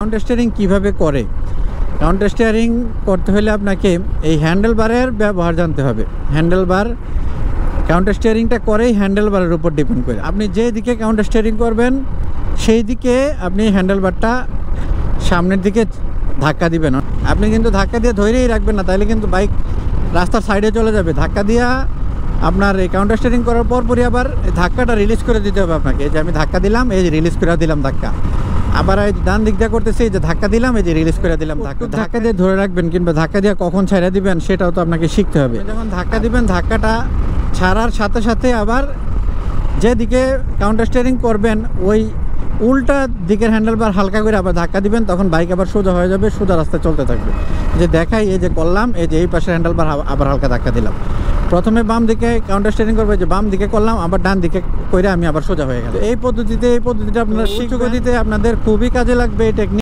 Counter steering কীভাবে করে? Counter steering করতে হলে আপনাকে এই হ্যান্ডেল বারের ব্যবহার জানতে হবে। হ্যান্ডেল বার কাউন্টার স্টিয়ারিংটা করেই হ্যান্ডেল বারের উপর ডিপেন্ড করে। আপনি যে দিকে কাউন্টার স্টিয়ারিং করবেন সেই দিকে আপনি হ্যান্ডেল বারটা সামনের দিকে ধাক্কা দিবেন। আপনি কিন্তু ধাক্কা দিয়ে ধরেই রাখবেন না, তাহলে কিন্তু বাইক রাস্তার সাইডে চলে যাবে। ধাক্কা দিয়া আপনার এই কাউন্টার স্টিয়ারিং করার পরপরই আবার ধাক্কাটা রিলিজ করে দিতে হবে আপনাকে। এই যে আমি ধাক্কা দিলাম, এই যে রিলিজ করে দিলাম ধাক্কা। আবার এই ডান দিক দিয়ে করতেছি, এই যে ধাক্কা দিলাম, এই যে রিলিজ করে দিলাম ধাক্কা। ধাক্কা দিয়ে ধরে রাখবেন, কিংবা ধাক্কা দিয়ে কখন ছেড়ে দিবেন সেটাও তো আপনাকে শিখতে হবে। যখন ধাক্কা দিবেন, ধাক্কাটা ছাড়ার সাথে সাথে আবার যেদিকে কাউন্টার স্টিয়ারিং করবেন ওই উল্টা দিকের হ্যান্ডেল বার হালকা করে আবার ধাক্কা দিবেন, তখন বাইক আবার সোজা হয়ে যাবে, সোজা রাস্তায় চলতে থাকবে। যে দেখাই, এই যে করলাম, এই যে এই পাশের হ্যান্ডেল বার আবার হালকা ধাক্কা দিলাম। প্রথমে বাম দিকে কাউন্টার স্টিয়ারিং করবে, যে বাম দিকে করলাম, আবার ডান দিকে করে আমি আবার সোজা হয়ে গেল। এই পদ্ধতিটা আপনারা শিখে দিতে আপনাদের খুবই কাজে লাগবে এই টেকনিক।